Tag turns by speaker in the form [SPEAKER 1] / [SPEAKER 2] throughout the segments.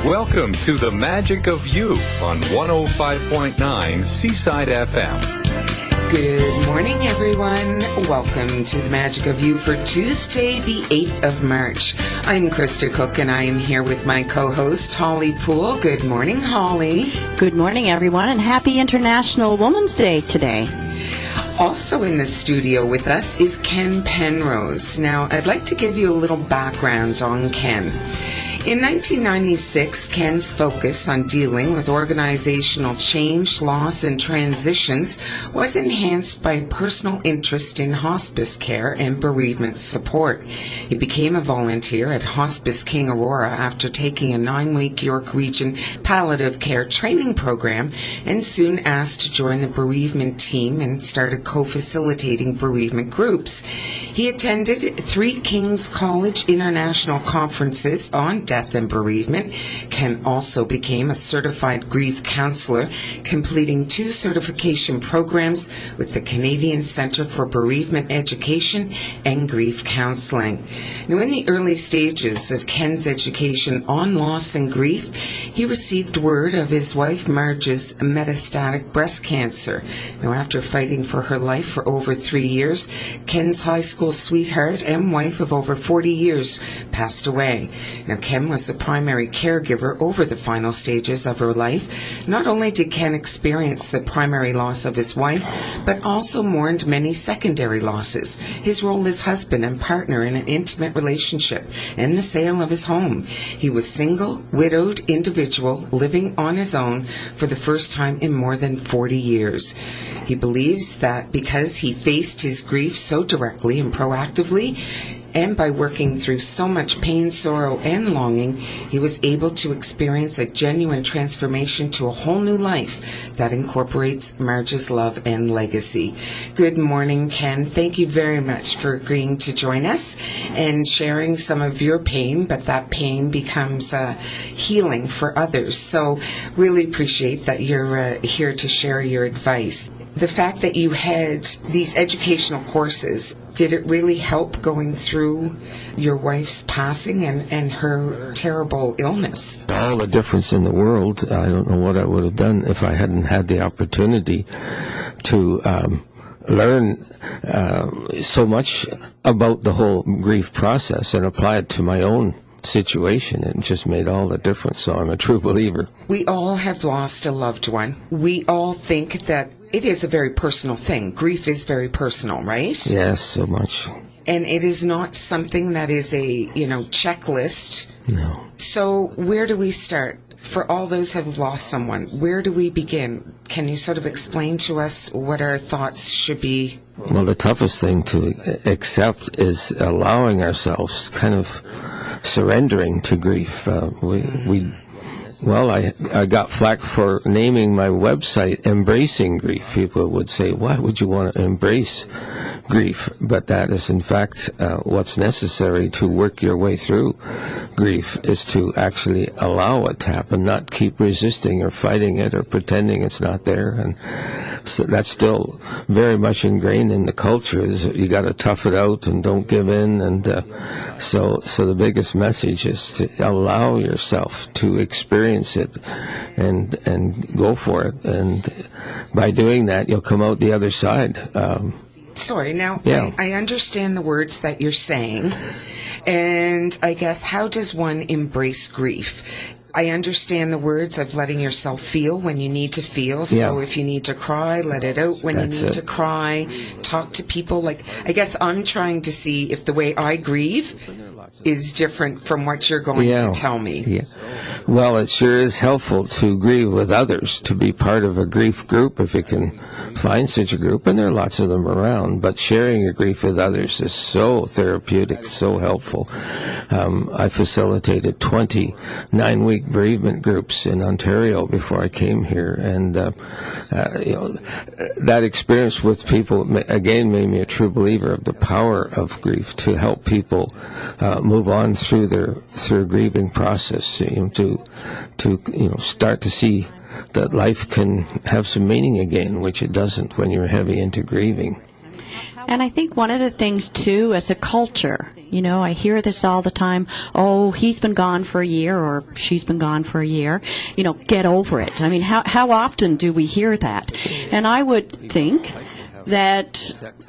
[SPEAKER 1] Welcome to the Magic of You on 105.9 Seaside FM.
[SPEAKER 2] Good morning, everyone. Welcome to the Magic of You for Tuesday, the 8th of March. I'm Krista Cook, and I am here with my co-host, Holly Poole. Good morning, Holly.
[SPEAKER 3] Good morning, everyone, and happy International Women's Day today.
[SPEAKER 2] Also in the studio with us is Ken Penrose. Now, I'd like to give you a little background on Ken. In 1996, Ken's focus on dealing with organizational change, loss, and transitions was enhanced by personal interest in hospice care and bereavement support. He became a volunteer at Hospice King Aurora after taking a 9-week York Region palliative care training program, and soon asked to join the bereavement team and started co-facilitating bereavement groups. He attended 3 King's College International Conferences on death and bereavement. Ken also became a certified grief counselor, completing 2 certification programs with the Canadian Centre for Bereavement Education and Grief Counseling. Now, in the early stages of Ken's education on loss and grief, he received word of his wife Marge's metastatic breast cancer. Now, after fighting for her life for over 3 years, Ken's high school sweetheart and wife of over 40 years passed away. Now, Ken was the primary caregiver over the final stages of her life. Not only did Ken experience the primary loss of his wife, but also mourned many secondary losses: his role as husband and partner in an intimate relationship, and the sale of his home. He was single, widowed individual, living on his own for the first time in more than 40 years. He believes that because he faced his grief so directly and proactively, and by working through so much pain, sorrow, and longing, he was able to experience a genuine transformation to a whole new life that incorporates Marge's love and legacy. Good morning, Ken. Thank you very much for agreeing to join us and sharing some of your pain, but that pain becomes healing for others. So really appreciate that you're here to share your advice. The fact that you had these educational courses, did it really help going through your wife's passing and her terrible illness?
[SPEAKER 4] All the difference in the world. I don't know what I would have done if I hadn't had the opportunity to learn so much about the whole grief process and apply it to my own situation. It just made all the difference. So I'm a true believer.
[SPEAKER 2] We all have lost a loved one. We all think that it is a very personal thing. Grief is very personal, right?
[SPEAKER 4] Yes, so much.
[SPEAKER 2] And it is not something that is a, checklist.
[SPEAKER 4] No.
[SPEAKER 2] So where do we start? For all those who have lost someone, where do we begin? Can you sort of explain to us what our thoughts should be?
[SPEAKER 4] Well, the toughest thing to accept is allowing ourselves, kind of surrendering to grief. I got flack for naming my website Embracing Grief. People would say, why would you want to embrace grief? But that is, in fact, what's necessary to work your way through grief, is to actually allow it to happen, not keep resisting or fighting it or pretending it's not there. And so that's still very much ingrained in the culture, is you got to tough it out and don't give in. And so the biggest message is to allow yourself to experience it and go for it. And by doing that, you'll come out the other side.
[SPEAKER 2] Sorry, now,
[SPEAKER 4] yeah.
[SPEAKER 2] I understand the words that you're saying, and I guess, how does one embrace grief? I understand the words of letting yourself feel when you need to feel. So if you need to cry, let it out when you need to cry. Talk to people. I guess I'm trying to see if the way I grieve is different from what you're going to tell me.
[SPEAKER 4] Yeah. Well, it sure is helpful to grieve with others, to be part of a grief group if you can find such a group, and there are lots of them around. But sharing your grief with others is so therapeutic, so helpful. I facilitated 20 9-week bereavement groups in Ontario before I came here, and that experience with people again made me a true believer of the power of grief to help people move on through their grieving process. To start to see that life can have some meaning again, which it doesn't when you're heavy into grieving.
[SPEAKER 3] And I think one of the things, too, as a culture, I hear this all the time, oh, he's been gone for a year or she's been gone for a year, get over it. I mean, how often do we hear that? And I would think that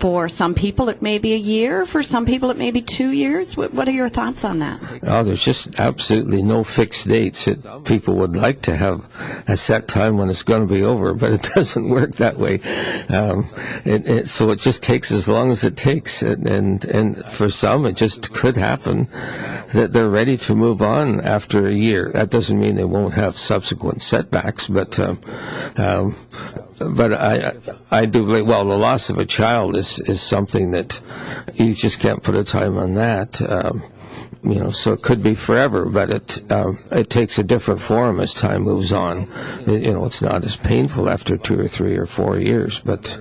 [SPEAKER 3] for some people it may be a year, for some people it may be 2 years. What are your thoughts on that?
[SPEAKER 4] Oh, there's just absolutely no fixed dates. People would like to have a set time when it's going to be over, but it doesn't work that way. So it just takes as long as it takes. And for some, it just could happen that they're ready to move on after a year. That doesn't mean they won't have subsequent setbacks, but I do believe, the loss of a child is something that you just can't put a time on that. So it could be forever, but it takes a different form as time moves on. It's not as painful after 2 or 3 or 4 years, but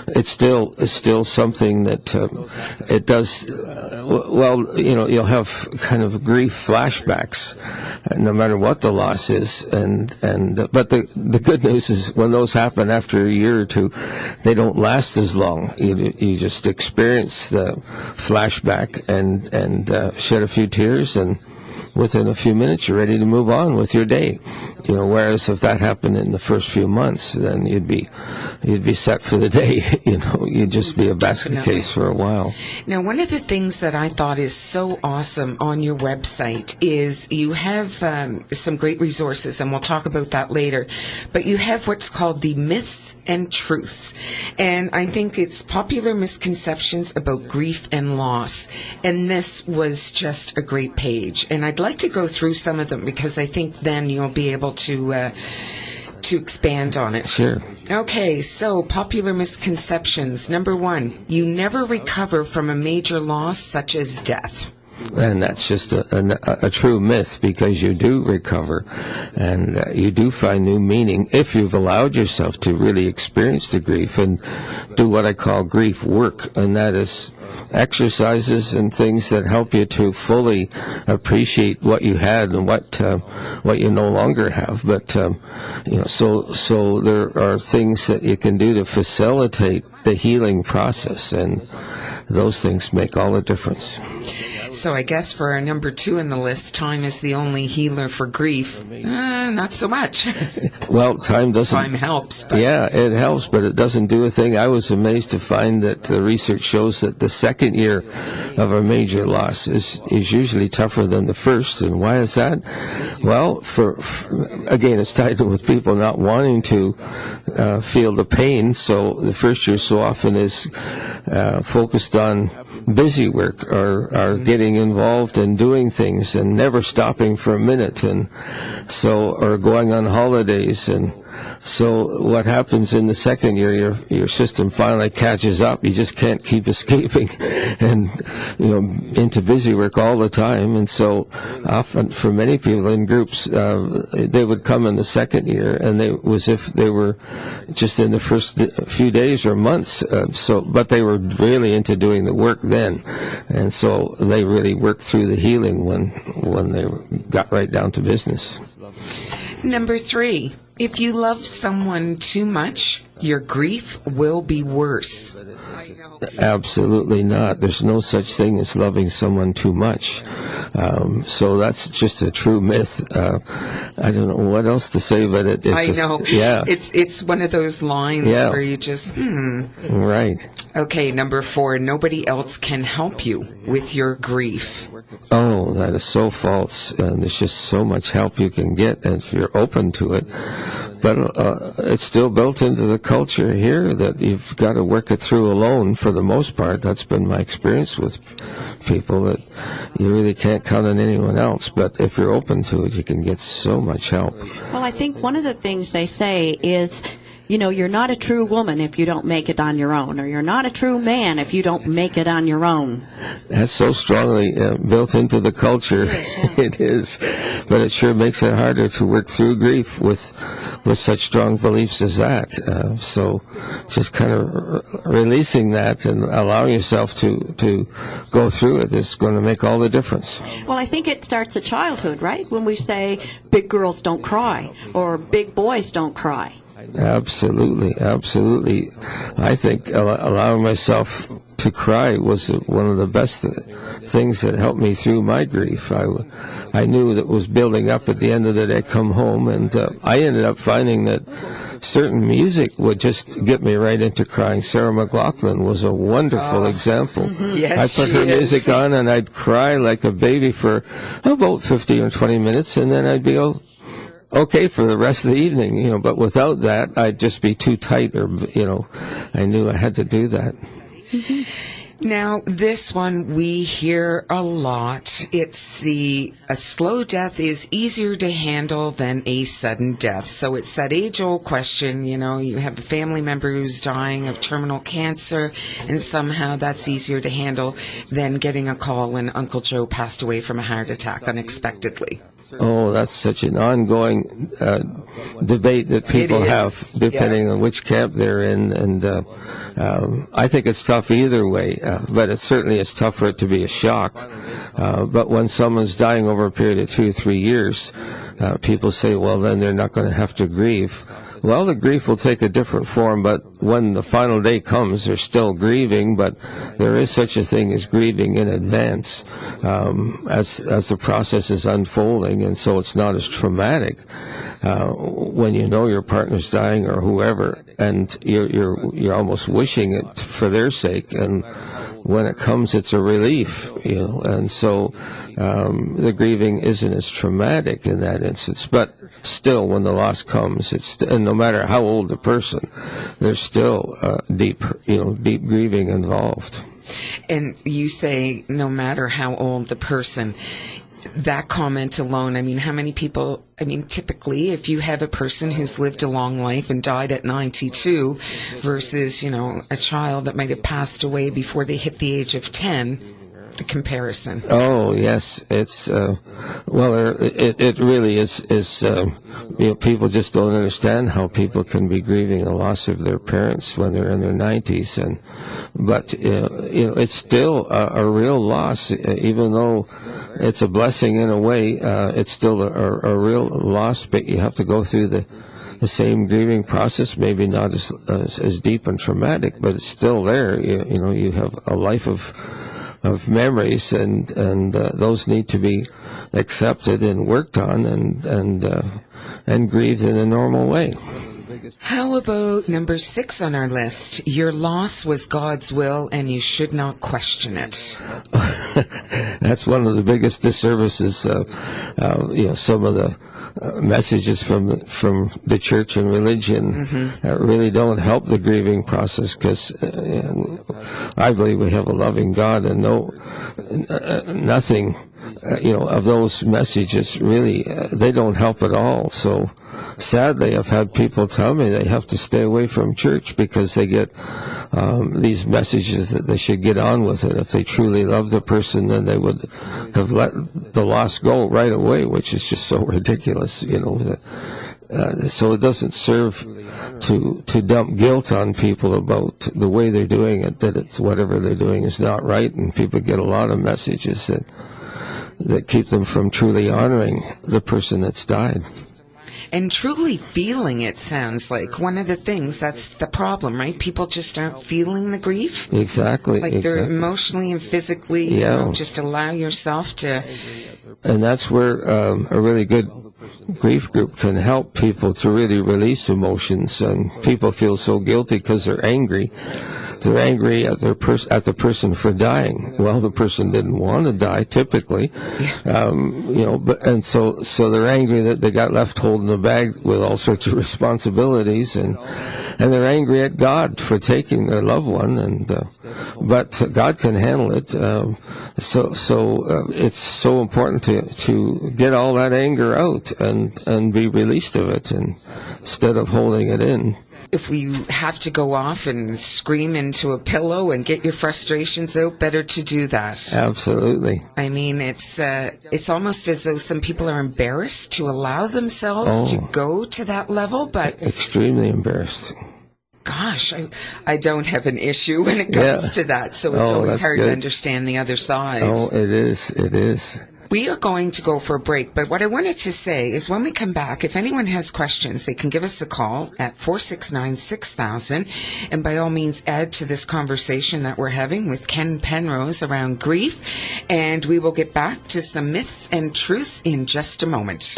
[SPEAKER 4] it's still something that it does. You'll have kind of grief flashbacks, no matter what the loss is, but the good news is when those happen after a year or two, they don't last as long. You just experience the flashback and shed a few tears, and within a few minutes you're ready to move on with your day. Whereas if that happened in the first few months, then you'd be set for the day. You'd just be a basket case for a while.
[SPEAKER 2] Now, one of the things that I thought is so awesome on your website is you have some great resources, and we'll talk about that later, but you have what's called the myths and truths. And I think it's popular misconceptions about grief and loss. And this was just a great page. And I'd like to go through some of them because I think then you'll be able to expand on it.
[SPEAKER 4] Sure.
[SPEAKER 2] Okay, so popular misconceptions. Number 1, you never recover from a major loss such as death.
[SPEAKER 4] And that's just a true myth, because you do recover and you do find new meaning if you've allowed yourself to really experience the grief and do what I call grief work, and that is exercises and things that help you to fully appreciate what you had and what you no longer have. But so there are things that you can do to facilitate the healing process, and those things make all the difference.
[SPEAKER 2] So I guess for our number 2 in the list, time is the only healer for grief. Not so much.
[SPEAKER 4] Well, time doesn't...
[SPEAKER 2] Time helps. But.
[SPEAKER 4] Yeah, it helps, but it doesn't do a thing. I was amazed to find that the research shows that the second year of a major loss is usually tougher than the first. And why is that? Well, again, it's tied with people not wanting to feel the pain. So the first year so often is focused on busy work or getting involved in doing things and never stopping for a minute, and or going on holidays. And so what happens in the second year, your system finally catches up. You just can't keep escaping and into busy work all the time. And so often for many people in groups, they would come in the second year and it was if they were just in the first few days or months, but they were really into doing the work then, and so they really worked through the healing when they got right down to business.
[SPEAKER 2] Number 3, if you love someone too much, your grief will be worse.
[SPEAKER 4] Absolutely not. There's no such thing as loving someone too much. So that's just a true myth. I don't know what else to say, but it's
[SPEAKER 2] I
[SPEAKER 4] just,
[SPEAKER 2] know.
[SPEAKER 4] Yeah.
[SPEAKER 2] It's one of those lines where you just,
[SPEAKER 4] Right.
[SPEAKER 2] Okay, number 4, nobody else can help you with your grief.
[SPEAKER 4] Oh, that is so false. And there's just so much help you can get if you're open to it. But it's still built into the culture here that you've got to work it through alone for the most part. That's been my experience with people, that you really can't count on anyone else. But if you're open to it, you can get so much help.
[SPEAKER 3] Well, I think one of the things they say is, you're not a true woman if you don't make it on your own, or you're not a true man if you don't make it on your own.
[SPEAKER 4] That's so strongly built into the culture. It is. But it sure makes it harder to work through grief with such strong beliefs as that. So just kind of releasing that and allowing yourself to go through it is going to make all the difference.
[SPEAKER 3] Well, I think it starts at childhood, right? When we say big girls don't cry or big boys don't cry.
[SPEAKER 4] Absolutely, absolutely. I think allowing myself to cry was one of the best things that helped me through my grief. I knew that was building up at the end of the day. Come home, and I ended up finding that certain music would just get me right into crying. Sarah McLachlan was a wonderful example.
[SPEAKER 2] Yes,
[SPEAKER 4] I put her music on, and I'd cry like a baby for about 15 or 20 minutes, and then I'd be okay for the rest of the evening, but without that, I'd just be too tight, or, I knew I had to do that.
[SPEAKER 2] Now, this one we hear a lot. It's a slow death is easier to handle than a sudden death. So it's that age-old question, you have a family member who's dying of terminal cancer, and somehow that's easier to handle than getting a call when Uncle Joe passed away from a heart attack unexpectedly.
[SPEAKER 4] Oh, that's such an ongoing debate that people have, depending on which camp they're in. And I think it's tough either way, but it certainly is tough for it to be a shock. But when someone's dying over a period of 2 or 3 years, people say, well, then they're not going to have to grieve. Well, the grief will take a different form, but when the final day comes, they're still grieving, but there is such a thing as grieving in advance as the process is unfolding, and so it's not as traumatic when you know your partner's dying or whoever, and you're almost wishing it for their sake, and when it comes, it's a relief, and so the grieving isn't as traumatic in that instance. But still, when the loss comes, and no matter how old the person, there's still deep grieving involved.
[SPEAKER 2] And you say no matter how old the person. That comment alone, how many people, typically, if you have a person who's lived a long life and died at 92 versus, a child that might have passed away before they hit the age of 10, the comparison.
[SPEAKER 4] Oh, yes. It's, it really is, people just don't understand how people can be grieving the loss of their parents when they're in their 90s. But it's still a real loss, even though it's a blessing in a way. It's still a real loss, but you have to go through the same grieving process, maybe not as deep and traumatic, but it's still there. You have a life of memories, and those need to be accepted and worked on and grieved in a normal way.
[SPEAKER 2] How about number 6 on our list? Your loss was God's will, and you should not question it.
[SPEAKER 4] That's one of the biggest disservices. Some of the messages from the church and religion really don't help the grieving process, because I believe we have a loving God, and nothing of those messages really they don't help at all. So sadly, I've had people tell me they have to stay away from church because they get these messages that they should get on with it. If they truly love the person, then they would have let the loss go right away, which is just so ridiculous, so it doesn't serve to dump guilt on people about the way they're doing it, that it's whatever they're doing is not right, and people get a lot of messages that keep them from truly honoring the person that's died.
[SPEAKER 2] And truly feeling it sounds like one of the things that's the problem, right? People just aren't feeling the grief.
[SPEAKER 4] Exactly.
[SPEAKER 2] They're emotionally and physically, just allow yourself to.
[SPEAKER 4] And that's where a really good grief group can help people to really release emotions. And people feel so guilty because they're angry. They're angry at the person for dying. Well, the person didn't want to die, typically, so they're angry that they got left holding the bag with all sorts of responsibilities, and they're angry at God for taking their loved one, but God can handle it. So it's so important to get all that anger out and be released of it, instead of holding it in.
[SPEAKER 2] If we have to go off and scream into a pillow and get your frustrations out, better to do that.
[SPEAKER 4] Absolutely.
[SPEAKER 2] It's almost as though some people are embarrassed to allow themselves to go to that level, but
[SPEAKER 4] extremely embarrassed.
[SPEAKER 2] Gosh, I don't have an issue when it comes to that, so it's always hard to understand the other side.
[SPEAKER 4] Oh, it is.
[SPEAKER 2] We are going to go for a break, but what I wanted to say is when we come back, if anyone has questions, they can give us a call at 469-6000, and by all means add to this conversation that we're having with Ken Penrose around grief, and we will get back to some myths and truths in just a moment.